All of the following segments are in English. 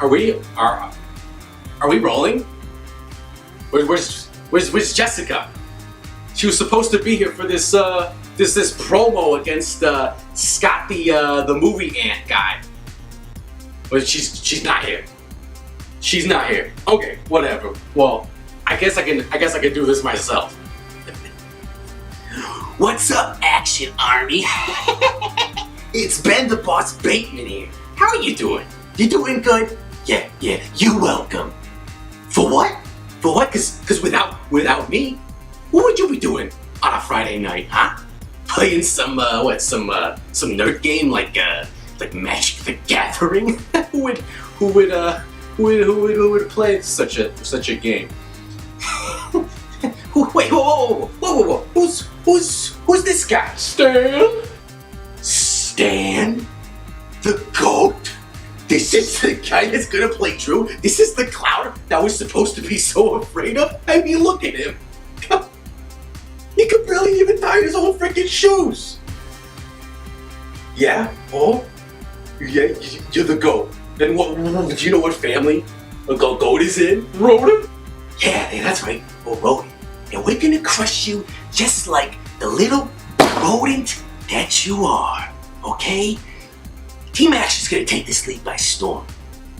Are we rolling? Where's Jessica? She was supposed to be here for this promo against Scott the movie ant guy. But she's not here. She's not here. Okay, whatever. Well, I guess I can do this myself. What's up, Action Army? It's Ben the Boss Bateman here. How are you doing? You doing good? Yeah, you're welcome. For what? For what? Cause without me, what would you be doing on a Friday night, huh? Playing some nerd game like Magic the Gathering? who would play such a game? Wait, whoa! Who's this guy? Stan? The GOAT? This is the guy that's gonna play Drew? This is the clown that we're supposed to be so afraid of? I mean, look at him. He could barely even tie his own freaking shoes. Yeah? Oh? Yeah, you're the GOAT. Then what? Do you know what family a GOAT is in? Rodent? Yeah, that's right. Well, rodent. And we're gonna crush you just like the little rodent that you are. Okay? Team Action's gonna take this league by storm.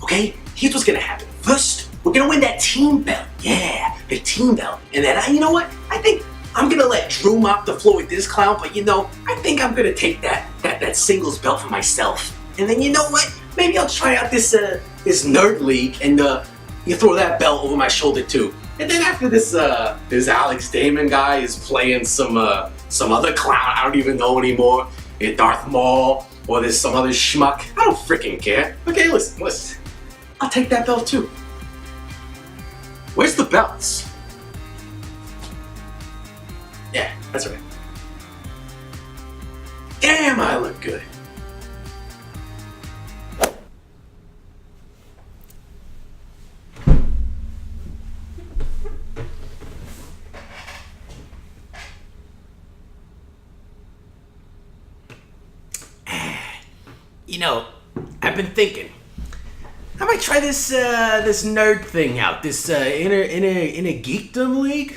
Okay? Here's what's gonna happen. First, we're gonna win that team belt. Yeah, the team belt. And then, you know what? I think I'm gonna let Drew mop the floor with this clown, but I think I'm gonna take that singles belt for myself. And then you know what? Maybe I'll try out this nerd league and you throw that belt over my shoulder too. And then after this Alex Damon guy is playing some other clown I don't even know anymore, Darth Maul, or there's some other schmuck. I don't freaking care. Okay, listen. I'll take that belt too. Where's the belts? Yeah, that's right. Damn, I look good. I've been thinking, I might try this nerd thing out, this in a geekdom league.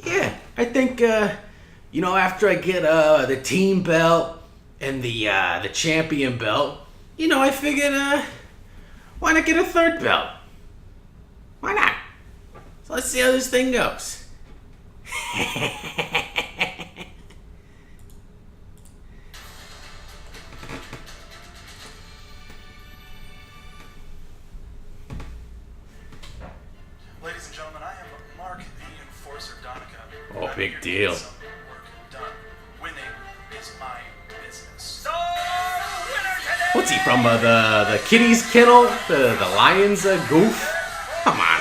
Yeah, I think after I get the team belt and the champion belt, I figured why not get a third belt? Why not? So let's see how this thing goes. Ladies and gentlemen, I am Mark, the Enforcer Donica. Oh, big deal. Some work done. Winning is my business. So, What's he from? The kitties kennel? The lions goof? Come on.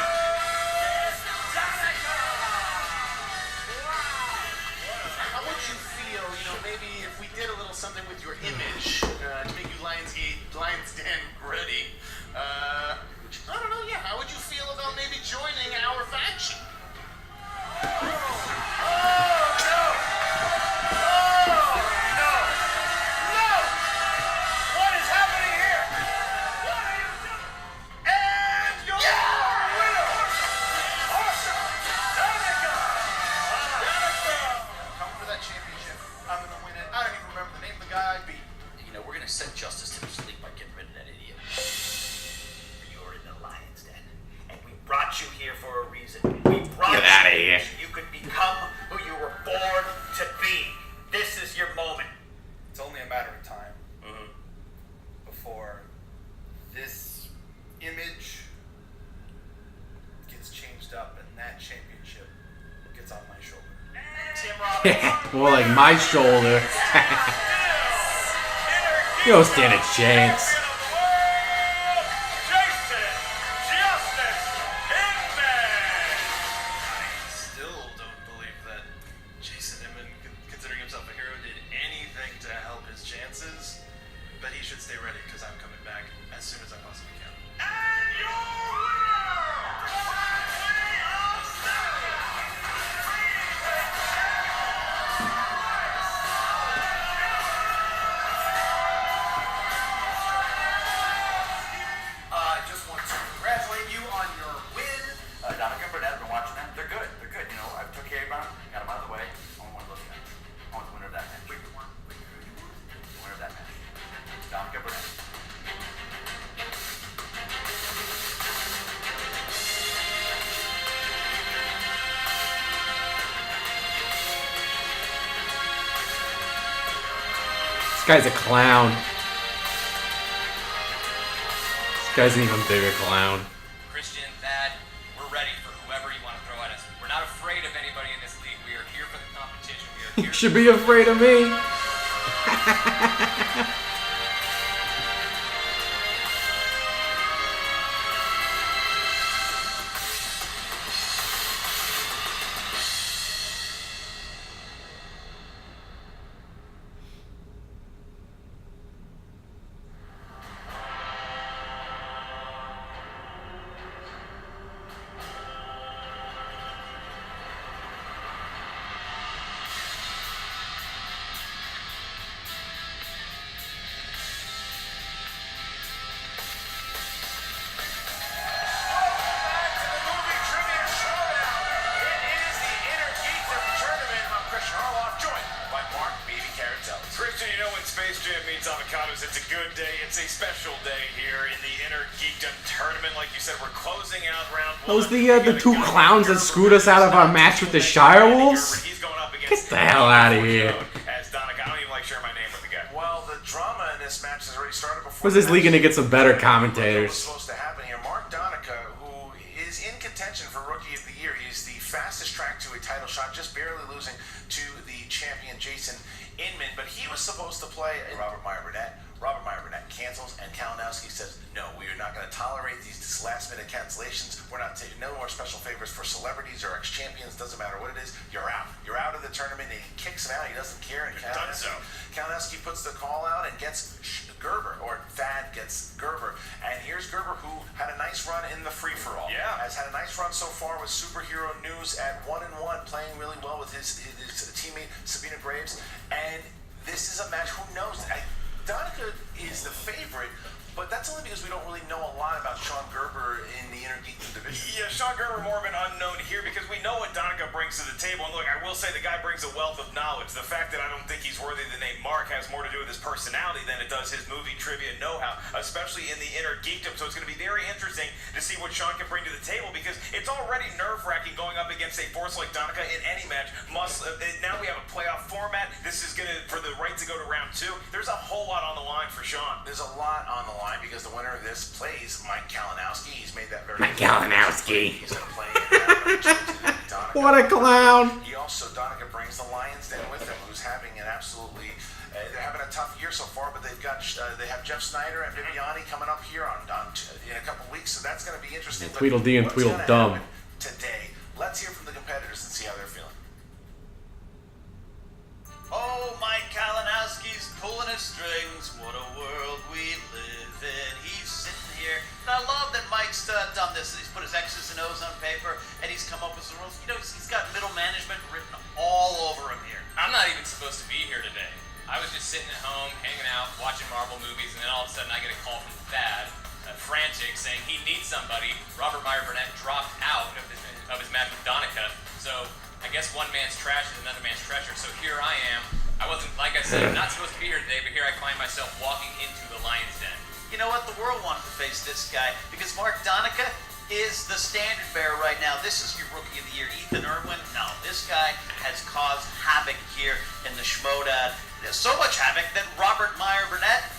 how would you feel, maybe if we did a little something with your image to make you Lions Den ready? I don't know, yeah. How would you feel about maybe joining our faction? Send justice to this league by getting rid of that idiot. You're in the Lion's Den, and we brought you here for a reason. We brought Get out of you here. so you could become who you were born to be. This is your moment. It's only a matter of time before this image gets changed up and that championship gets on my shoulder. Tim Robbins. More like my shoulder. You don't stand a chance. Still don't believe that Jason Inman, considering himself a hero, did anything to help his chances. But he should stay ready because I'm coming back as soon as I possibly can. And This guy's a clown. This guy's an even bigger clown. Christian, Thad, we're ready for whoever you want to throw at us. We're not afraid of anybody in this league. We are here for the competition. We are here. You should be afraid of me. Christian, you know when Space Jam meets avocados, it's a good day. It's a special day here in the Inner Geekdom Tournament. Like you said, we're closing out round one. Those the two clowns that screwed us out of our match with the Shire Wolves? Get the hell out of here. As Donica, I don't even like sharing my name with the guy. Well, the drama in this match has already started before. Was this league gonna get some better commentators? What's supposed to happen here? Mark Donica, who is in contention for Rookie of the Year, he's the fastest track to a title shot, just barely losing to the champion Jason Inman, but he was supposed to play Robert Meyer Burnett. Robert Meyer Burnett cancels, and Kalinowski says, no, we are not going to tolerate these last-minute cancellations. We're not taking no more special favors for celebrities or ex-champions. Doesn't matter what it is. You're out. You're out of the tournament, and he kicks him out. He doesn't care. And Kalinowski puts the call out and gets Gerber, or Thad gets Gerber. And here's Gerber, who had a nice run in the free-for-all. Yeah. Has had a nice run so far with Superhero News at 1-1, playing really well with his teammate Sabina Graves. And this is a match, who knows? Donica is the favorite, but that's only because we don't really know a lot about Sean Gerber in the Inner Geekdom division. Yeah, Sean Gerber more of an unknown here because we know what Donica brings to the table. And look, I will say the guy brings a wealth of knowledge. The fact that I don't think he's worthy of the name Mark has more to do with his personality than it does his movie trivia know-how, especially in the Inner Geekdom. So it's going to be very interesting to see what Sean can bring to the table because it's already nerve-wracking going up against a force like Donica in any match. Now we have a playoff format. This is going to, for the right to go to round 2, there's a whole lot on the line for Sean. There's a lot on the line because the winner of this plays Mike Kalinowski. He's made that very Mike Kalinowski. He's going to play Donica. What a clown. He also, Donica brings the Lions Den with him, who's having an absolutely, they're having a tough year so far, but they've got, they have Jeff Snyder and Viviani coming up here in a couple weeks, so that's going to be interesting. Yeah, Tweedledee and Tweedledum. Today, let's hear from the competitors and see how they're feeling. Oh, Mike Kalinowski's pulling his strings. What a world we live in. He's sitting here. And I love that Mike's done this. He's put his X's and O's on paper, and he's come up with some rules. You know, he's got middle management written all over him here. I'm not even supposed to be here today. I was just sitting at home, hanging out, watching Marvel movies, and then all of a sudden I get a call from Thad, frantic, saying he needs somebody. Robert Meyer Burnett dropped out of his match with Donica, so I guess one man's trash is another man's treasure. So here I am. I wasn't, like I said, I'm not supposed to be here today, but here I find myself walking into the Lion's Den. You know what? The world wanted to face this guy because Mark Donica is the standard bearer right now. This is your Rookie of the Year. Ethan Irwin? No, this guy has caused havoc here in the Schmoedown. There's so much havoc that Robert Meyer Burnett,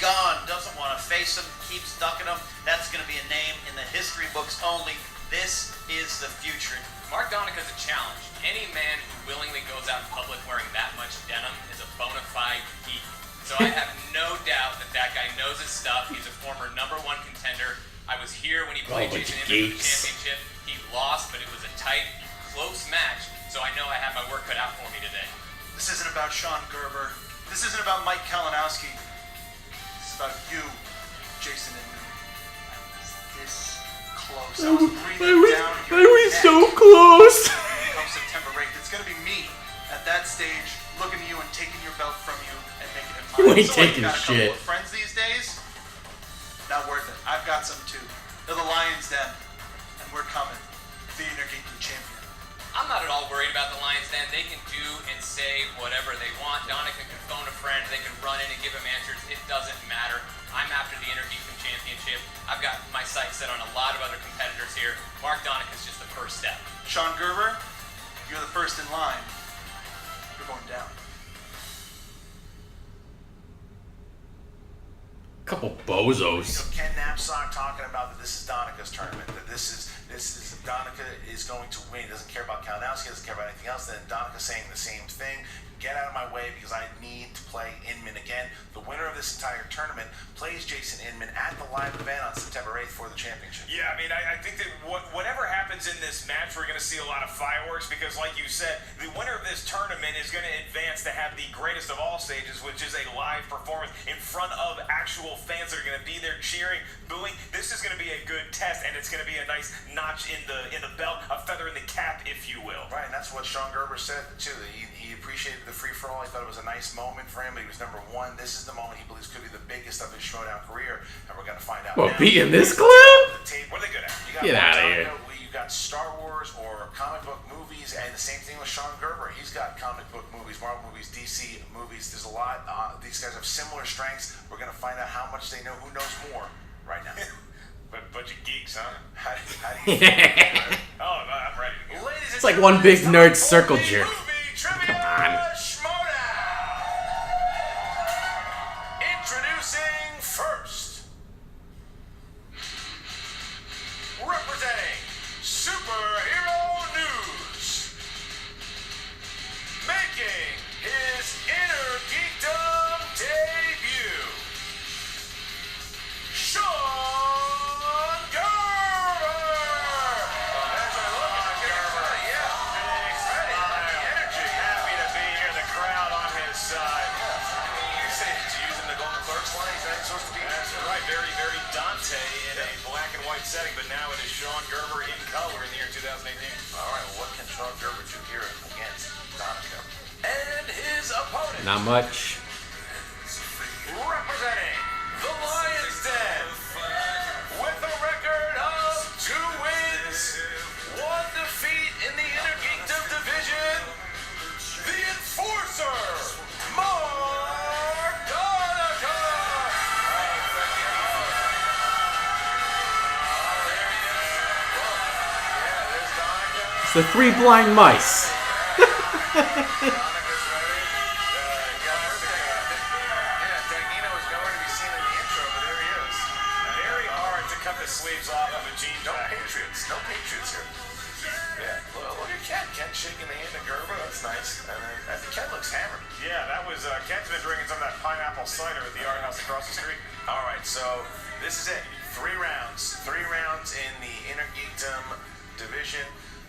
gone, doesn't want to face him, keeps ducking him. That's going to be a name in the history books only. This is the future. Mark Donica's a challenge. Any man who willingly goes out in public wearing that much denim is a bona fide geek. So I have no doubt that guy knows his stuff. He's a former #1 contender. I was here when he played Jason Inman for the championship. He lost, but it was a tight, close match. So I know I have my work cut out for me today. This isn't about Sean Gerber. This isn't about Mike Kalinowski. This is about you, Jason Inman. I was this close. I was breathing down your neck. So close. Come September 8th, it's going to be me at that stage looking at you and taking your belt from you and making it mine. You ain't So taking you got a shit. couple of friends these days? Not worth it. I've got some too. They're the Lions Den, and we're coming. The Inner Geekdom champion. I'm not at all worried about the Lions Den. They can do and say whatever they want. Donica can phone a friend. They can run in and give him answers. It doesn't matter. I'm after the Inner Geekdom Championship. I've got my sights set on a lot of other competitors here. Mark Donica's just the first step. Sean Gerber, you're the first in line. You're going down. Couple You bozos. know, Ken Knapsack talking about that this is Donica's tournament, that this is Donica is going to win. He doesn't care about Kalinowski, doesn't care about anything else. Then Donica saying the same thing. Get out of my way because I need to play Inman again. The winner of this entire tournament plays Jason Inman at the live event on September 8th for the championship. Yeah, I mean, I think that whatever happens in this match, we're going to see a lot of fireworks because, like you said, the winner of this tournament is going to advance to have the greatest of all stages, which is a live performance in front of actual fans that are going to be there cheering, booing. This is going to be a good test, and it's going to be a nice notch in the belt, a feather in the cap, if you will. Right, and that's what Sean Gerber said, too. He appreciated the free-for-all. He thought it was a nice moment for him, but he was number one. This is the moment he believes could be the biggest of his Schmoedown career, and we're going to find out Well, now. beating this clip? What are they good at? You got Get outta Donica, here. You got Star Wars or comic book movies, and the same thing with Sean Gerber. He's got comic book movies, Marvel movies, DC movies. There's a lot. These guys have similar strengths. We're going to find out how much they know. Who knows more right now? But bunch of geeks, huh? How do you feel? Oh, I'm ready to go. Ladies and It's like one big gentlemen, nerd circle movie jerk. Trivia on. Schmoedown. Introducing first, representing Superhero News, making his Inner Geekdom debut, Sean Gerber. That's what I look at. Gerber. Yeah. Ready. Energy. Happy to be here. The crowd on his side. You say he's using the Golden Clerks line. He's not supposed to be. That's right. Very, very Dante in a black and white setting, but now it is Sean Gerber in color in the year 2018. All right. Well, what can Sean Gerber do here against Donica and his opponent? Not much. Representing the Lions Den with a record of 2 wins, 1 defeat in the Inner Geekdom division, the Enforcer, Mark Donica. There's Donica. It's the 3 blind mice. Donica's ready. Dagnino is nowhere to be seen in the intro, but there he is. Very hard to cut the sleeves off of a jean No jacket. Patriots. No Patriots here. Yeah. Look at Ken. Ken shaking the hand of Gerber. That's nice. And then Ken looks hammered. Yeah, that was Ken's been drinking some of that pineapple cider at the art house across the street. All right. So this is it. 3 rounds. 3 rounds in the Inner Geekdom division.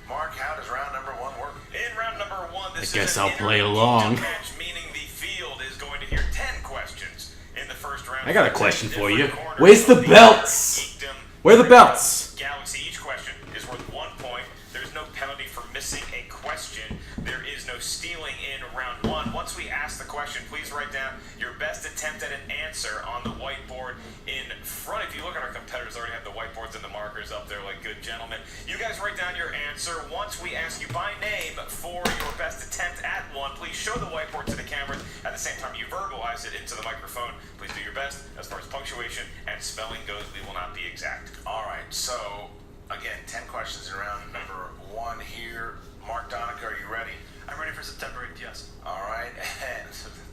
Mark, how does round number 1 work? In round number 1, this I guess is an I'll play Inner along. Geekdom match, meaning the field is going to hear 10 questions in the first round. I got a 10 question for you. different corners Where's the of belts? Geekdom Where are the belts? Galaxy. Each question is worth 1 point. There's no penalty for missing a question. There is no stealing in round 1. Once we ask the question, please write down your best attempt at an answer on the whiteboard in front. If you look at our competitors, already have the whiteboards and the markers up there like good gentlemen. You guys write down your answer. Once we ask you by name for your best attempt at one, please show the whiteboard to the cameras. At the same time, you verbalize it into the microphone. Please do your best. As far as punctuation and spelling goes, we will not be exact. All right. So again, 10 questions in round number 1 here. Mark Donica, are you ready? I'm ready for September 8th, yes. All right.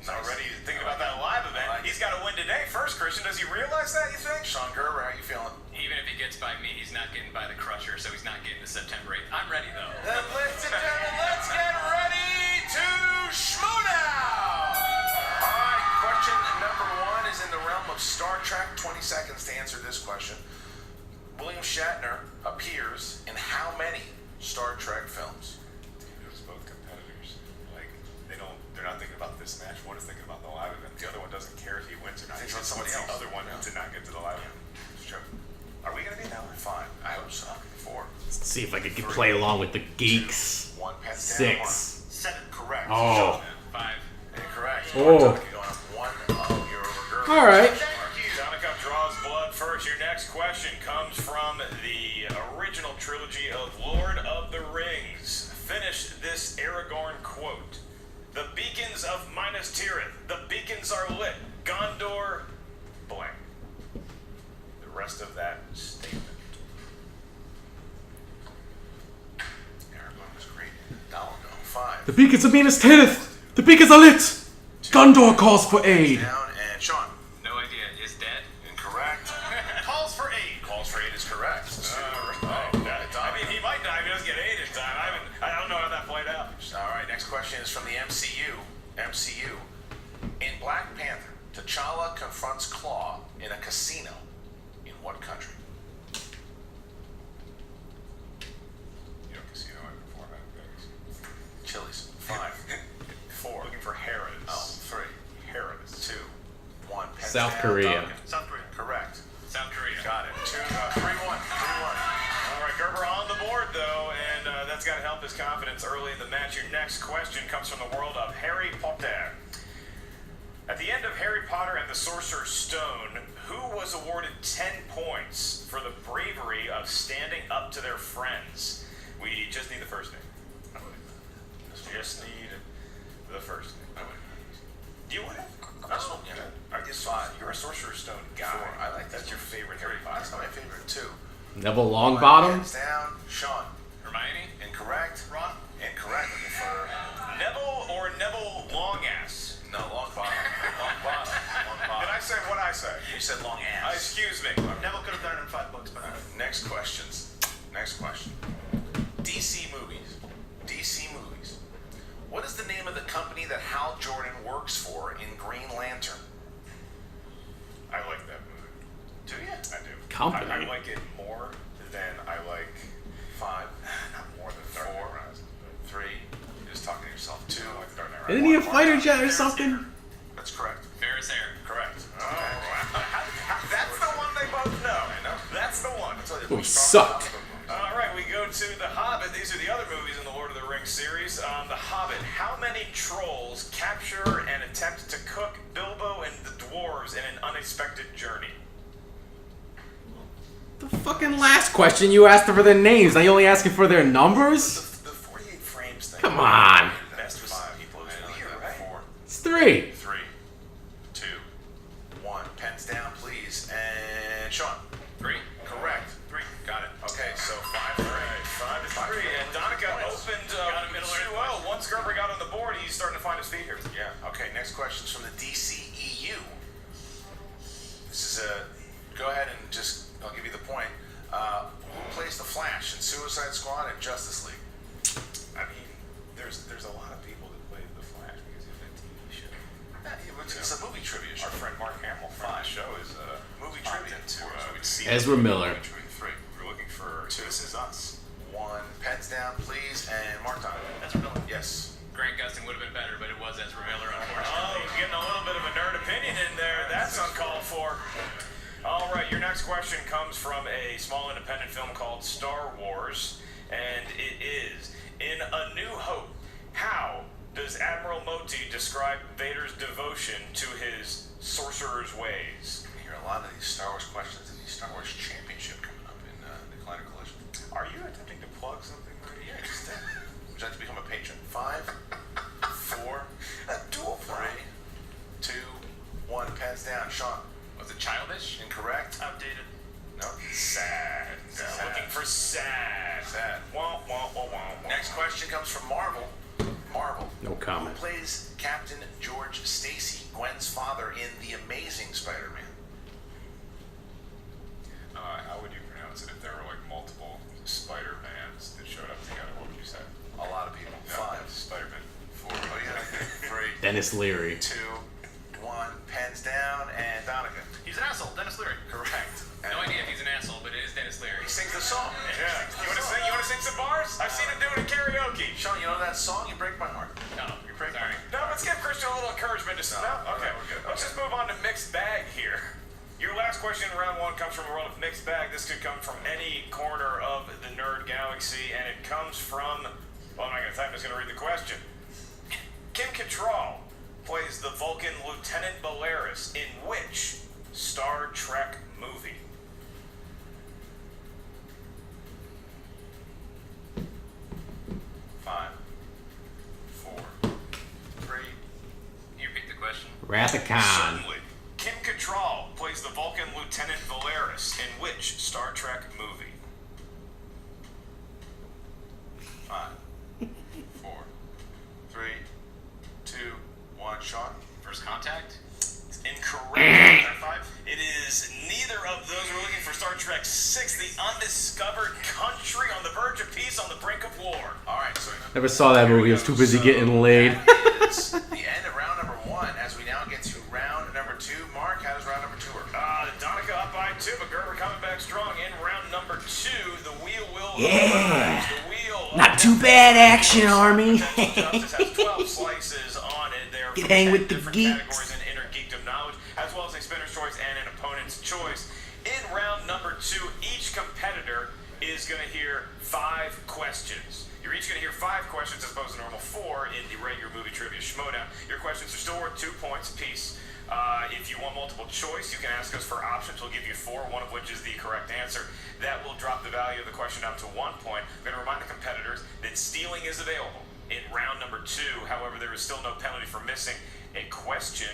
Already thinking about that live event. He's got to win today first, Christian. Does he realize that, you think? Sean Gerber, how you feeling? Even if he gets by me, he's not getting by the Crusher, so he's not getting to September 8th. I'm ready, though. Then, ladies and gentlemen, let's get ready to Schmoedown! All right, question number 1 is in the realm of Star Trek. 20 seconds to answer this question. William Shatner appears in how many Star Trek films? There's both competitors. Like, they're not thinking about this match. One is thinking about the live event. The other one doesn't care if he wins or not. Thinks about somebody The else. other one did not get to the live event. It's true. Are we going to be that one? Fine. I hope so. 4. Let's see if I can play along with the geeks. 1 pets 6. down. 7. Correct. Oh. 5. Incorrect. Oh. Donica going up 1. You're over Gerber. All right. Thank you. Donica draws blood first. Your next question comes from the original trilogy of Lord of the Rings. Finish this Aragorn quote. The beacons of Minas Tirith. The beacons are lit. Gondor blank. The rest of that statement. Aragorn was great. Donald, 5. The beacons of Minas Tirith. The beacons are lit. Gondor calls for aid. Down and Sean. No idea. Is dead? MCU. In Black Panther, T'Challa confronts Claw in a casino. In what country? You know, casino before that. Chili's. 5, 4. Looking for Harrods. Oh, 3, Harrods. 2, 1. Pens South down, Korea. Donica. South Korea. Correct. South Korea. Got it. 3-1. 3-1. All right, Gerber on the board, though, and that's got to help his confidence early in the match. Your next question comes from the world of Harry Potter. At the end of Harry Potter and the Sorcerer's Stone, who was awarded 10 points for the bravery of standing up to their friends? We just need the first name. Just need the first name. Do you want it? This one, yeah. I guess 5. You're a Sorcerer's Stone guy. 4. I like That's that. your favorite Harry Potter. That's not my favorite. 2. Neville Longbottom. Hands down. Sean. Hermione. Incorrect. Ron. Incorrect. Looking for Neville or Neville Longass? no long bottom. Long bottom. Long Did bottom. I say what I said? You said long ass. Excuse me. Neville could have done it in 5 books, but Next questions. Next question. DC movies. DC movies. What is the name of the company that Hal Jordan works for in Green Lantern? I like that movie. Do you? I do. Company. I like it more than I like, 5, not more than Dark Knight 4, Rises. 3. You're just talking to yourself. 2. I like the Dark Knight Isn't Rises. he a fighter jet or something? That's correct. Ferris Air. Correct. That's the one they both know. I know. That's the one. Oh, he sucked. All right, we go to The Hobbit. These are the other movies in the Lord of the Rings series. The Hobbit. How many trolls capture and attempt to cook Bilbo and the dwarves in an unexpected journey? The fucking last question you asked for their names. Now you only asking for their numbers? The 48 frames thing. Come on. Messed with some people. It's weird, right? 4, It's 3. 3, 2, 1. Pens down, please. And Sean. 3. Correct. 3. Got it. Okay, so 5-3. 5-3. And Donica opened 2-0. Once Gerber got on the board, he's starting to find his feet here. Yeah. Okay, next question's from the DCEU. This is a... Go ahead and just... I'll give you the point. Who plays the Flash in Suicide Squad and Justice League? I mean, there's a lot of people that play The Flash because he's in a TV show. It's a movie trivia show. Our friend Mark Hamill from the show is Movie opted trivia. to see Ezra Miller. Movie trivia. 3. We're looking for 2. This Is Us. 1. Pens down, please. And Mark Donovan. Ezra Miller. Yes. Grant Gustin would have been better, but it was Ezra Miller, Oh, unfortunately. getting a little bit of a nerd opinion in there. That's uncalled for. All right, your next question comes from a small independent film called Star Wars, and it is, in A New Hope, how does Admiral Moti describe Vader's devotion to his sorcerer's ways? You hear a lot of these Star Wars questions in the Star Wars Championship coming up in the Collider Collision. Are you attempting to plug something right Yeah, here? just would you like to become a patron? 5, 4, A dual 3, 2, 1. Pens down. Sean. Was it childish? Incorrect. Outdated. No. Sad. Sad. Looking for sad. Sad. Wah, wah, wah, wah, wah. Next question comes from Marvel. Marvel. No comment. Who plays Captain George Stacy, Gwen's father, in The Amazing Spider-Man? How would you pronounce it if there were like multiple Spider-Mans that showed up together? What would you say? A lot of people. No, 5, Spider-Man. 4. Oh yeah. 3, Dennis Leary. 2, 1. Pens down. And Donica. He's an asshole. Dennis Leary. Correct. No idea if he's an asshole, but it is Dennis Leary. He sings the song. Yeah. You want to sing? You want to sing some bars? I've seen him do it at karaoke. Sean, you know that song? You break my heart. No, You break sorry. No, let's give Christian a little encouragement. No? Okay. we're good. Let's just move on to mixed bag here. Your last question in round 1 comes from the world of mixed bag. This could come from any corner of the nerd galaxy, and it comes from... Well, I'm not going to type. I'm just going to read the question. Kim Cattrall plays the Vulcan Lieutenant Belaris in which Star Trek movie? Five, 4, 3. Can you repeat the question? Wrath of Khan. Certainly. Kim Cattrall plays the Vulcan Lieutenant Belaris in which Star Trek movie? 5, 4, 3, 2, 1. Sean. First Contact? Incorrect. 5. It is neither of those. We're looking for Star Trek 6, the undiscovered country on the verge of peace, on the brink of war. All right. So Never saw that movie. I was too busy getting laid. that is the end of round too bad, Action Army. Justice has 12 slices on it. There are Get hang with the different geeks. categories in Inner Geekdom Knowledge, as well as a spinner's choice and an opponent's choice. In round number 2, each competitor is going to hear 5 questions. You're each going to hear 5 questions as opposed to normal 4 in the regular movie trivia Schmoedown. Your questions are still worth 2 points apiece. If you want multiple choice, you can ask us for options. We'll give you 4, one of which is the correct answer. That will drop the value of the question down to 1 point. I'm going to remind the competitors that stealing is available in round number 2. However, there is still no penalty for missing a question.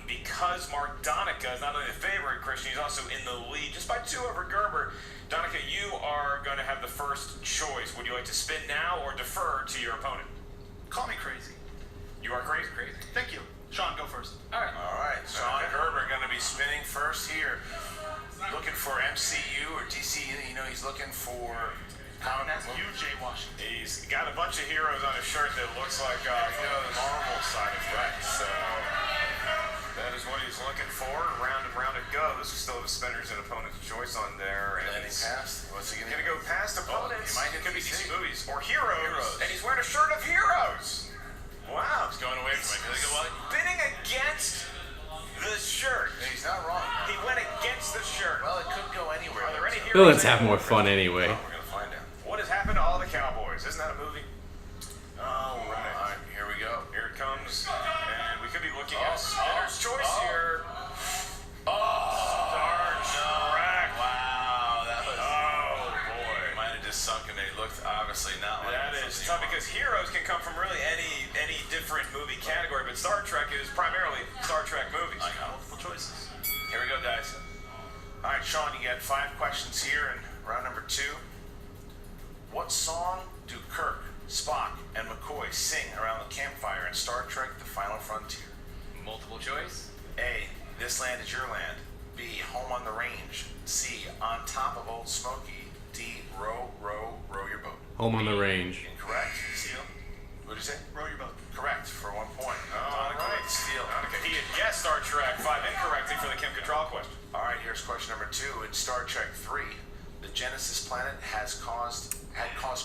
Because Mark Donica is not only the favorite, Christian, he's also in the lead just by 2 over Gerber. Donica, you are going to have the first choice. Would you like to spin now or defer to your opponent? Call me crazy. You are crazy. Thank you. Sean, go first. All right. All right, Sean Gerber going to be spinning first here. Looking for MCU or DCU. You know, he's looking for comic That's book. you, Jay Washington. He's got a bunch of heroes on his shirt that looks like There he goes. Marvel side effects. So that is what he's looking for. Round and round it goes. We still have spinners and opponent's choice on there. And Landing he's past. What's he going to go past opponents. he might hit Could be DC. DC movies or heroes. And he's wearing a shirt of heroes. Wow. He's going away from it. Spinning against the shirt. He's not wrong. He went against the shirt. Well, it could go anywhere. Are there any heroes? Villains have more fun anyway. We're going to find out. What has happened to all the Cowboys? Isn't that a movie? All right, here we go. Here it comes. And we could be looking at spinner's choice here. Star Trek. Wow, that was. Oh, boy. Might have just sunk and it looked obviously not like That is tough because heroes can come from really any different movie category, but Star Trek is primarily Star Trek movies. I got multiple choices. Here we go, guys. All right, Sean, you got 5 questions here in round number 2. What song do Kirk, Spock, and McCoy sing around the campfire in Star Trek: The Final Frontier? Multiple choice. A. This land is your land. B. Home on the range. C. On top of Old Smoky. D. Row, row, row your boat. Home on the range. Incorrect. Steal. What did you say? Row your boat. Correct for 1 point. All Donica right. with the steal. He had guessed Star Trek 5 incorrectly for the Kim Cattrall question. All right, here's question number 2. In Star Trek 3, the Genesis planet had caused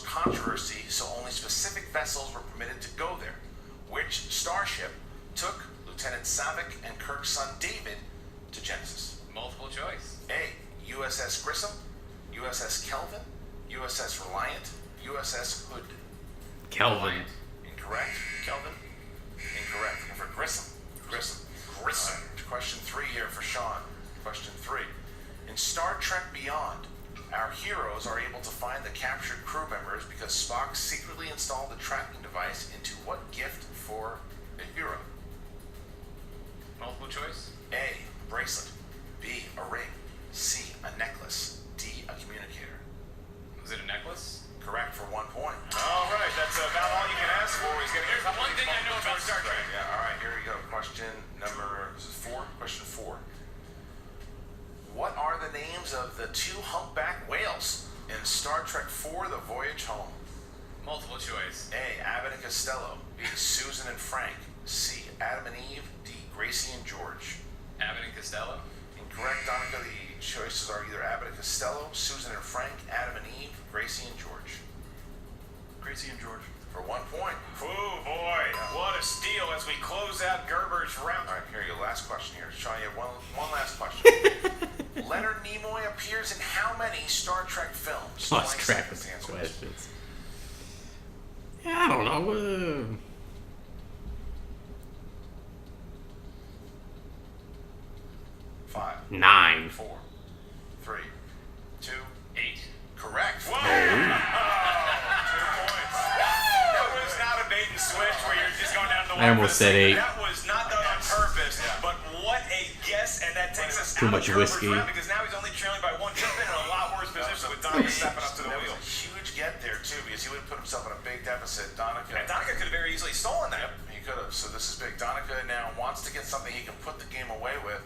controversy, so only specific vessels were permitted to go there. Which starship took Lieutenant Savick and Kirk's son David to Genesis? Multiple choice. A. USS Grissom, USS Kelvin, USS Reliant, USS Hood. Kelvin. Incorrect. Kelvin? Incorrect. Looking for Grissom. Grissom. Grissom. All right, question 3 here for Sean. Question 3. In Star Trek Beyond, our heroes are able to find the captured crew members because Spock secretly installed the tracking device into what gift for a hero? Multiple choice. A. A bracelet. B. A ring. C. A necklace. D. A communicator. Was it a necklace? Correct for 1 point. All right, that's about all you can ask for. He's going to There's one thing I know about Star Trek. Yeah, all right, here we go. Question number 4. Question 4. What are the names of the 2 humpback whales in Star Trek 4: The Voyage Home? Multiple choice. A. Abbott and Costello. B. Susan and Frank. C. Adam and Eve. D. Gracie and George. Abbott and Costello. Incorrect, Donica. The choices are either Abbott and Costello, Susan and Frank, Adam and Eve, Gracie and George. Gracie and George. For 1 point. Oh, boy. What a steal as we close out Gerber's round. All right, here you go. Last question here. Sean, you have one last question. Leonard Nimoy appears in how many Star Trek films? Lost 20 track of seconds to answer the this. questions. Yeah, I don't know. 5, 9. 4, 3, 2, 8. correct. Whoa! 2 points. That was not a bait and switch where you're just going down the I almost said 8. That was not done on purpose, but what a guess, and that takes us Too out much of Gerber's whiskey. round because now he's only trailing by 1. Should have been in a lot worse position with Donica stepping up to the That wheel. was a huge get there, too, because he would have put himself in a big deficit. Donica. And Donica could have very easily stolen that. He could have. So this is big. Donica now wants to get something he can put the game away with,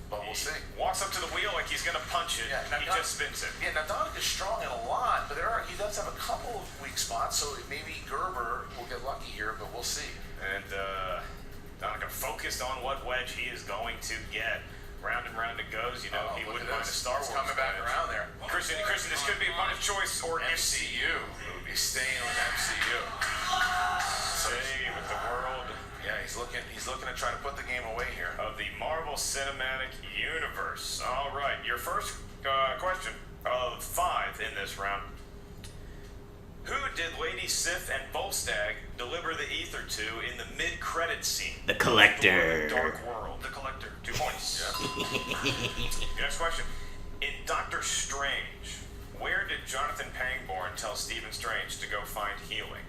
but we'll see. Walks up to the wheel like he's going to punch it, Yeah, and he just spins it. Yeah, now Donica's strong in a lot, but he does have a couple of weak spots, so maybe Gerber will get lucky here, but we'll see. And Donica focused on what wedge he is going to get. round and round it goes. You know, he look wouldn't at mind a this. Star Wars. It's coming back fans. around there. Christian, this could be a bonus choice or MCU movie. Staying with MCU. Stay with the world. Yeah, he's looking to try to put the game away here. Of the Marvel Cinematic Universe. All right, your first question of 5 in this round. Who did Lady Sif and Volstagg deliver the ether to in the mid-credit scene? The Collector. Dark World. The Collector. 2 points. Your next question. In Doctor Strange, where did Jonathan Pangborn tell Stephen Strange to go find healing?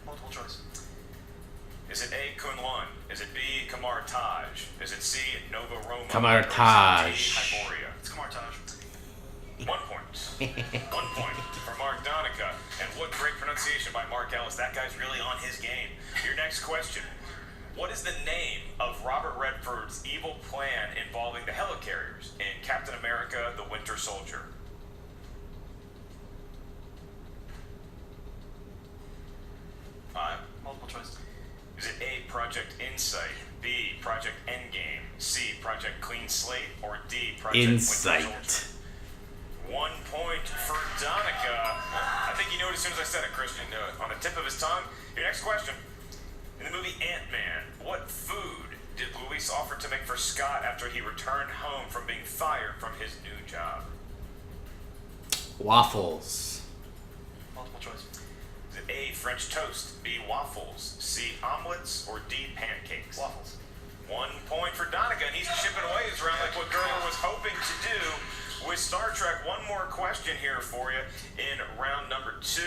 Multiple choice. Is it A, Kunlun? Is it B, Kamar Taj? Is it C, Nova Roma? Kamar Or is it D, Taj. Hyboria? It's Kamartage. 1 point. 1 point for Mark Donica. And what great pronunciation by Mark Ellis. That guy's really on his game. Your next question. What is the name of Robert Redford's evil plan involving the helicarriers in Captain America, the Winter Soldier? Multiple choice. Is it A, Project Insight, B, Project Endgame, C, Project Clean Slate, or D, Project Insight. Winter Soldier? 1 point for Donica. I think you knew it as soon as I said it, Christian. On the tip of his tongue. Your next question. In the movie Ant-Man, what food did Luis offer to make for Scott after he returned home from being fired from his new job? Waffles. Multiple choice. Is it A, French toast, B, waffles, C, omelets, or D, pancakes? Waffles. 1 point for Donica, and he's chipping away his round like what Gerber was hoping to do with Star Trek. One more question here for you in round number 2,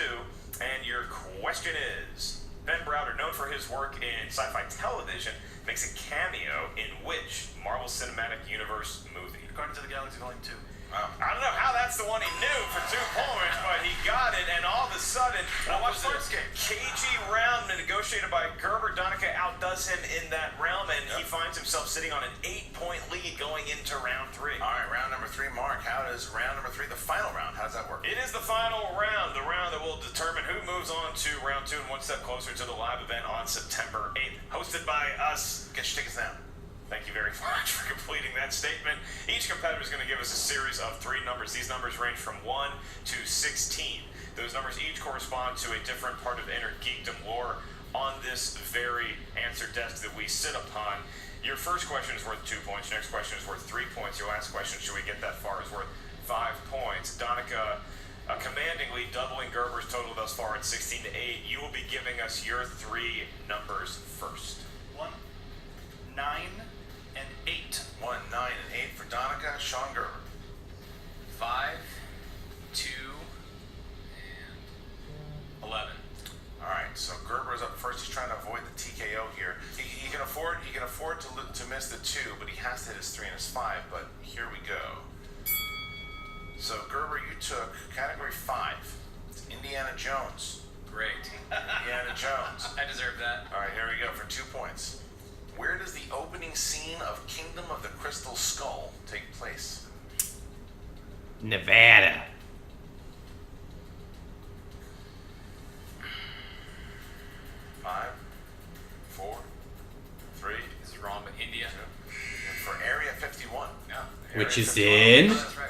and your question is, Ben Browder, known for his work in sci-fi television, makes a cameo in which Marvel Cinematic Universe movie? Guardians of the Galaxy Volume 2. I don't know how that's the one he knew for 2 points, but he got it, and all of a sudden, watch this cagey round negotiated by Gerber. Donica outdoes him in that realm, and he finds himself sitting on an 8-point lead going into round 3. All right, round number 3, Mark. How does round number 3, the final round, how does that work? It is the final round, the round that will determine who moves on to round 2 and one step closer to the live event on September 8th, hosted by us. Get your tickets now. Thank you very much for completing that statement. Each competitor is going to give us a series of 3 numbers. These numbers range from 1 to 16. Those numbers each correspond to a different part of inner geekdom lore on this very answer desk that we sit upon. Your first question is worth 2 points. Your next question is worth 3 points. Your last question, should we get that far, is worth 5 points. Donica, commandingly doubling Gerber's total thus far at 16 to 8. You will be giving us your 3 numbers first. 1, 9, and 8. 1, 9, and 8 for Donica. Sean Gerber. 5, 2, and 11. All right, so Gerber is up first. He's trying to avoid the TKO here. He can afford to miss the 2, but he has to hit his 3 and his 5. But here we go. So Gerber, you took category 5. It's Indiana Jones. Great. Indiana Jones. I deserve that. All right, here we go for 2 points. Where does the opening scene of Kingdom of the Crystal Skull take place? Nevada. 5, 4, 3. This is wrong, but India. And for Area 51. Yeah. Which Area is 51. in? That's right.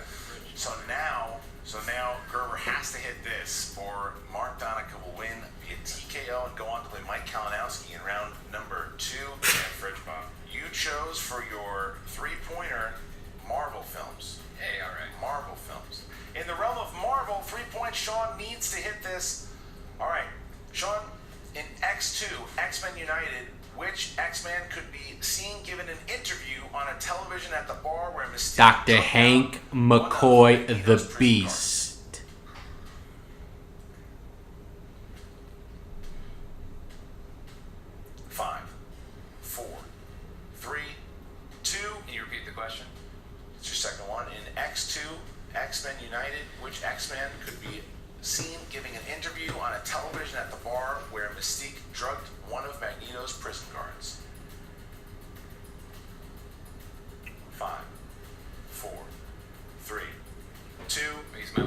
So now Gerber has to hit this, or Mark Donica will win via TKO and go on to play Mike Kalinowski in round number 2. And Fridge Pop. You chose for your 3-pointer Marvel films. Hey, all right. Marvel films. In the realm of Marvel, 3 points. Sean needs to hit this. All right, Sean. In X2, X-Men United, which X-Man could be seen giving an interview on a television at the bar where Mystique Dr. took Hank out one of McCoy, Magneto's the prison Beast. guards. 5, 4, 3, 2. Can you repeat the question? It's your second one. In X2, X-Men United, which X-Man could be seen giving an interview on a television at the bar where Mystique drugged one of Magneto's prison guards. 5, 4, 3, 2. He's my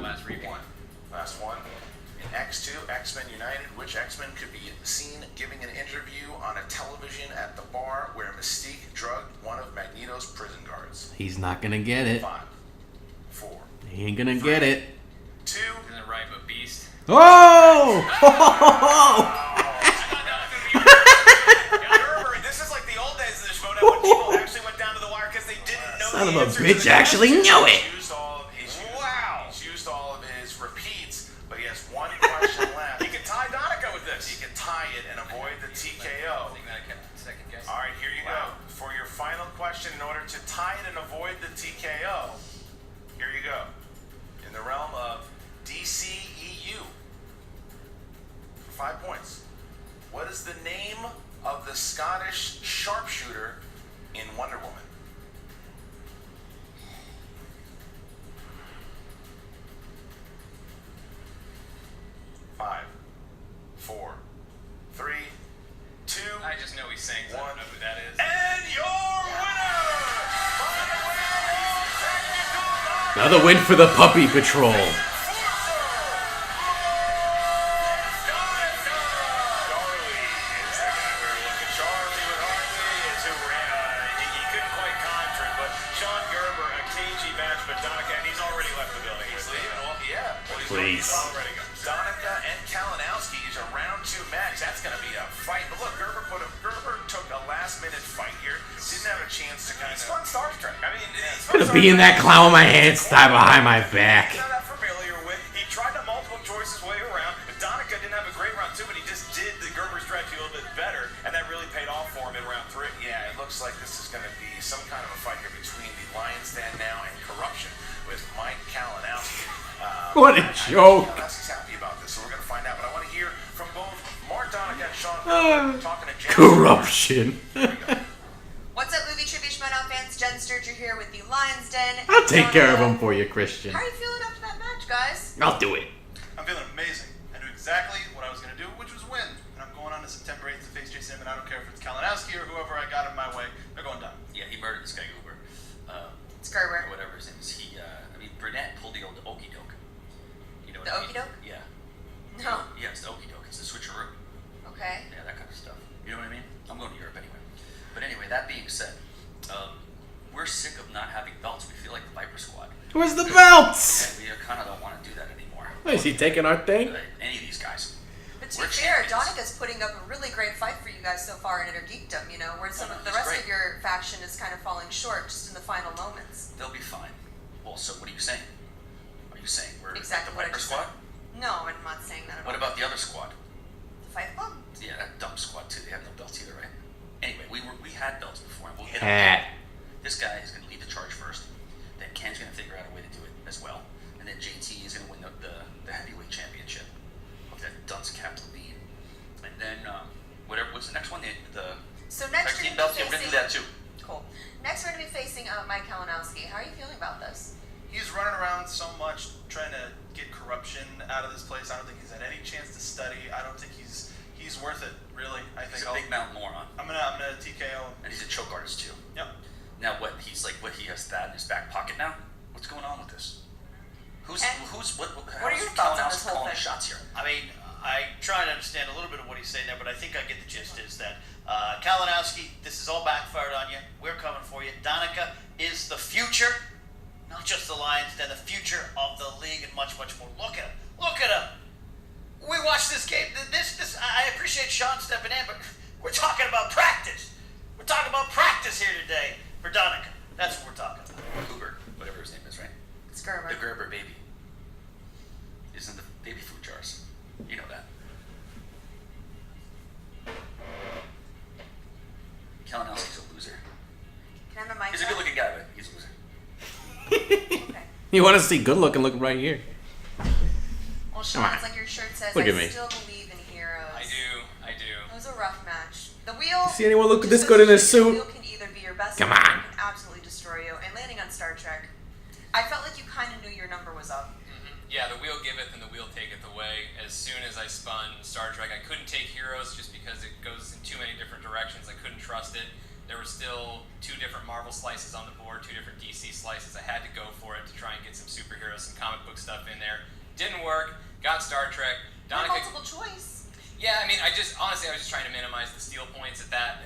X-Men United, which X-Men could be seen giving an interview on a television at the bar where Mystique drugged one of Magneto's prison guards? He's not gonna get it. 5, 4, He ain't gonna get it. 2. Isn't it right, but Beast? Oh! Gerber, this is like the old days of the Schmoedown when people actually went down to the wire because they didn't know Son the of a answer to bitch the actually question. knew it. He's used all of his repeats, but he has one question left. He can tie Donica with this. He can tie it and avoid the TKO. I think that I kept second guess. All right, here you go. For your final question, in order to tie it and avoid the TKO, here you go. In the realm of DCEU, for 5 points, what is the name of the Scottish sharpshooter in Wonder Woman? 5, 4, 3, 2. I just know he's saying, so I don't know who that is. And your winner! Another win for the Puppy Patrol. Please. Donica and Kalinowski is a round 2 match. That's going to be a fight. But look, Gerber took a last-minute fight here. Didn't have a chance to kind of. He's fun Star Trek. I mean, Gonna be in that clown with my hands tied behind my back. He's not that familiar with. He tried to multiple choices way around. But Donica didn't have a great round 2, but he just did the Gerber strategy a little bit better, and that really paid off for him in round 3. Yeah, it looks like this is going to be some kind of a fight here between the Lions Den now and Corruption with Mike Kalinowski. What a joke. Kalinowski's happy about this, so we're going to find out. But I want to hear from both Mark Donica and Sean Gerber talking to Jen. Corruption. What's up, movie trivia Schmoedown fans? Jen Sturger here with the Lions Den. I'll take care of him for you, Christian. How are you feeling after that match, guys? I'll do it. I'm feeling amazing. I knew exactly what I was going to do, which was win. And I'm going on to September 8th to face Jason Inman. I don't care if it's Kalinowski or whoever I got in my way. They're going down. Yeah, he murdered this guy Gerber. It's Gerber. Or whatever his name is. Burnett pulled the old okey doke. You know what The I mean? okey doke? Yeah. No. Yeah, it's the okey doke. It's the switcheroo. Okay. Yeah, that kind of stuff. You know what I mean? I'm going to Europe anyway. But anyway, that being said, we're sick of not having belts. We feel like the Viper Squad. Where's the belts? And we kind of don't want to do that anymore. Is he taking our thing? Any of these guys. But to We're be fair, champions. Donica's putting up a really great fight for you guys so far in Inner Geekdom, you know, where some of the he's rest great. of your faction is kind of falling short just in the final moments. They'll be fine. Well, so what are you saying? Are you saying we're Exactly the what I Viper just Squad? said. No, I'm not saying that at What all. about the other squad? The Fight Club? Yeah, that dumb squad too. They have no belts either, right? Anyway, we had belts before, and we'll hit Hat. This guy is going to lead the charge first. Then Ken's going to figure out a way to do it as well. And then JT is going to win the heavyweight championship of that dunce Captain Lean. And then what's the next one? The So next tag team you're belts. going Yeah, to we're going to be do that facing... too. Cool. Next we're going to be facing Mike Kalinowski. How are you feeling about this? He's running around so much trying to get corruption out of this place. I don't think he's had any chance to study. I don't think he's worth it, really. I think He's a big mountain moron. I'm gonna TKO him. And he's a choke artist too. Yep. Now what? He has that in his back pocket now? What's going on with this? What are your thoughts on this whole calling the thing? shots here? I mean, I try to understand a little bit of what he's saying there, but I think I get the gist is that Kalinowski, this is all backfired on you. We're coming for you. Donica is the future, not just the Lions, then the future of the league and much, much more. Look at him. Look at him. We watched this game. I appreciate Sean stepping in, but we're talking about practice. We're talking about practice here today for Donica. That's what we're talking about. Uber, whatever his name is, right? It's Gerber. The Gerber baby. Is in the baby food jars. You know that. Kalinowski's a loser. Can I have a mic? He's a good looking guy, but he's a loser. Okay. You want to see good looking? Look right here. Well, Sean, it's like your shirt says, Look I at me. still believe in heroes. I do. It was a rough match. The wheel... See anyone look just this goes good in to a show you, suit? The wheel can either be your best Come friend on. or it can absolutely destroy you. And landing on Star Trek, I felt like you kind of knew your number was up. Yeah, the wheel giveth and the wheel taketh away. As soon as I spun Star Trek, I couldn't take Heroes just because it goes in too many different directions. I couldn't trust it. There were still 2 different Marvel slices on the board, 2 different DC slices. I had to go for it to try and get some superheroes, some comic book stuff in there. Didn't work. Got Star Trek. Donica. Multiple choice. Yeah, I mean, I was just trying to minimize the steal points at that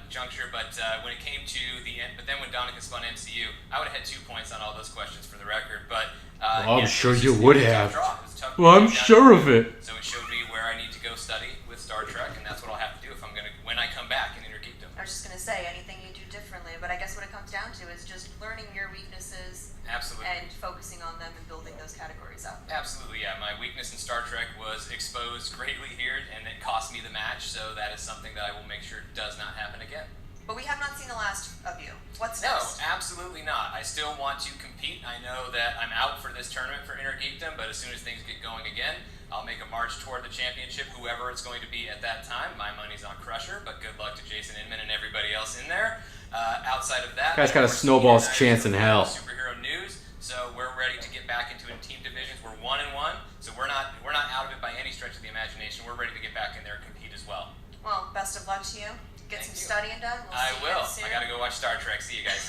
juncture. But when it came to the end, but then when Donica spun MCU, I would have had 2 points on all those questions for the record. But Well, I'm yeah, sure it was you just- would it was a have. tough draw. It was a tough Well, I'm draw. sure of it. So it showed me where I need to go study with Star Trek, and that's what I'll have to do if I'm gonna when I come back in Intergeekdom. I was just gonna say anything you do differently, but I guess what it comes down to is just learning your weaknesses Absolutely. and focusing on them and building those categories up. Absolutely, yeah. My weakness in Star Trek was exposed greatly here, and it cost me the match, so that is something that I will make sure does not happen again. But we have not seen the last of you. What's No, next? absolutely not. I still want to compete. I know that I'm out for this tournament for Intergeekdom, but as soon as things get going again, I'll make a march toward the championship, whoever it's going to be at that time. My money's on Crusher, but good luck to Jason Inman and everybody else in there. Outside of that, Guy's got a of course, snowball's Ian and I chance are in hell. Superhero news, so we're ready to get back into team divisions. We're 1-1, so we're not out of it by any stretch of the imagination. We're ready to get back in there and compete as well. Well, best of luck to you. Get Thank some you. studying done. We'll I see you will. again soon. I gotta go watch Star Trek. See you guys.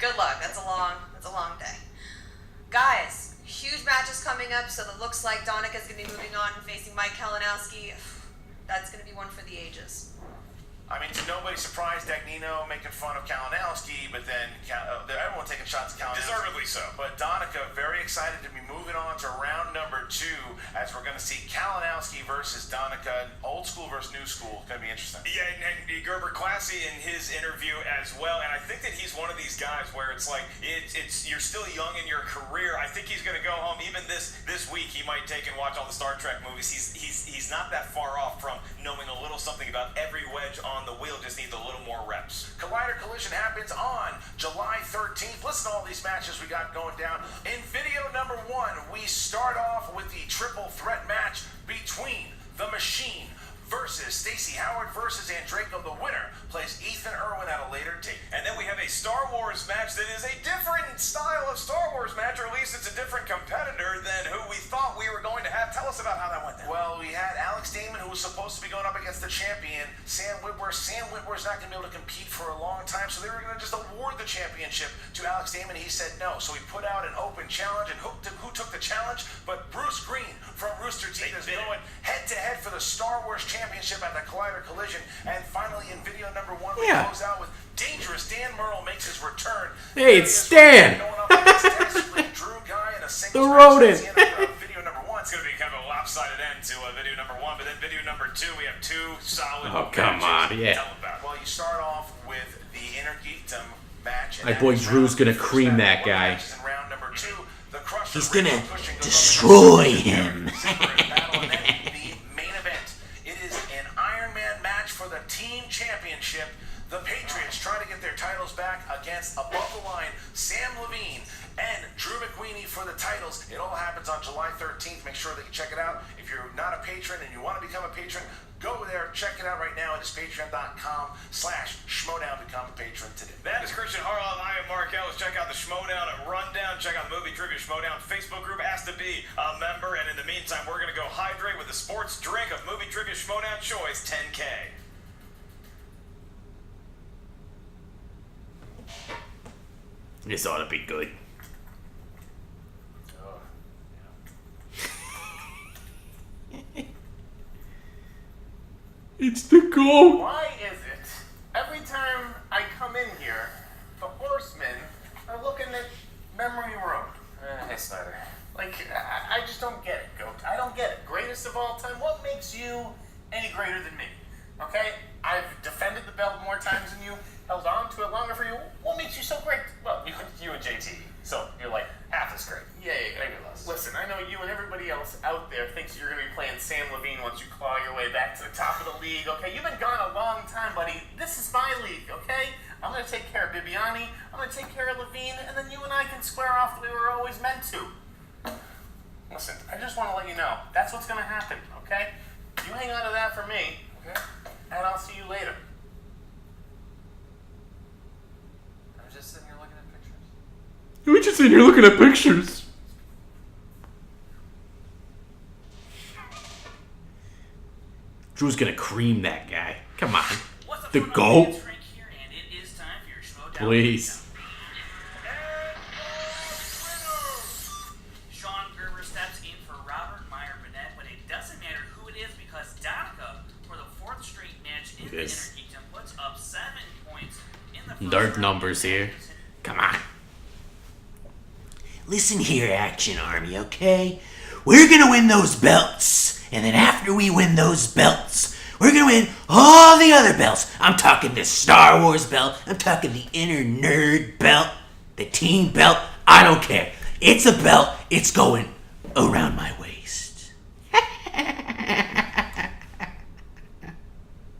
Good luck. That's a long day. Guys, huge matches coming up, so it looks like Donica's going to be moving on and facing Mike Kalinowski. That's going to be one for the ages. I mean, to nobody's surprise, Dagnino making fun of Kalinowski, but then everyone taking shots at Kalinowski. Deservedly so. But Donica very excited to be moving on to round number 2, as we're going to see Kalinowski versus Donica, old school versus new school. It's going to be interesting. Yeah, and Gerber classy in his interview as well, and I think that he's one of these guys where it's like it's you're still young in your career. I think he's going to go home. Even this week, he might take and watch all the Star Trek movies. He's not that far off from knowing a little something about every wedge on the wheel. Just needs a little more reps. Collider Collision happens on July 13th. Listen to all these matches we got going down. In video number 1, we start off with the triple threat match between The Machine versus Stacey Howard versus Andraco. The winner plays Ethan Irwin at a later date. And then we have a Star Wars match that is a different style of Star Wars match, or at least it's a different competitor than who we thought we were going to have. Tell us about how that went down. Well, we had Alex Damon, who was supposed to be going up against the champion, Sam Whitwer. Sam Whitwer's not going to be able to compete for a long time, so they were going to just award the championship to Alex Damon. He said no, so we put out an open challenge, and who took the challenge? But Bruce Green from Rooster Teeth is going head-to-head for the Star Wars championship at the Collider Collision. And finally, in video number 1, we close out with Dangerous Dan Murrell makes his return. Hey, it's Stan! Going up against Desperate Drew Guy in a single The rodent. video number 1. It's going to be kind of a lopsided end to video number 1, but then video number 2, we have 2 solid Oh, come matches. on, yeah. Tell about it. Well, you start off with the Intergeekdom match. My boy Drew's gonna cream that guy. In round number 2, the Crusher He's gonna pushing goes destroy up against him. battle, and then the main event. It is an Iron Man match for the team championship. The Patriots try to get their titles back against above the line Sam Levine and Drew McWeeny for the titles. It all happens on July 13th. Make sure that you check it out. If you're not a patron and you want to become a patron, go there, check it out right now. It is patreon.com/Schmoedown. Become a patron today. That is Christian Harlow, and I am Mark Ellis. Check out the Schmoedown Rundown. Check out the Movie Trivia Schmoedown Facebook group. Ask to be a member. And in the meantime, we're going to go hydrate with the sports drink of Movie Trivia Schmoedown Choice 10K. This ought to be good. It's the goat. Why is it every time I come in here, the horsemen are looking at Memory Road? Hey, Snyder. Like, I just don't get it, Goat. I don't get it. Greatest of all time. What makes you any greater than me? Okay? I've defended the belt more times than you, held on to it longer for you. What makes you so great? Well, you and JT. So you're like half as great. Yeah. Maybe less. Listen, I know you and everybody else out there thinks you're going to be playing Sam Levine once you claw your way back to the top of the league. Okay? You've been gone a long time, buddy. This is my league, okay? I'm going to take care of Bibiani. I'm going to take care of Levine, and then you and I can square off the way we were always meant to. Listen, I just want to let you know, that's what's going to happen, okay? You hang on to that for me, okay? And I'll see you later. I'm just sitting here looking at pictures. We just sitting here looking at pictures. Drew's gonna cream that guy. Come on. The goat. Please. Sean Gerber steps in for Robert Meyer Burnett with a Yes. Inner Kingdom puts up 7 points in the first Dark round. numbers here. Come on. Listen here, Action Army, okay? We're gonna win those belts. And then after we win those belts, we're gonna win all the other belts. I'm talking the Star Wars belt. I'm talking the Inner Nerd belt. The team belt. I don't care. It's a belt. It's going around my waist.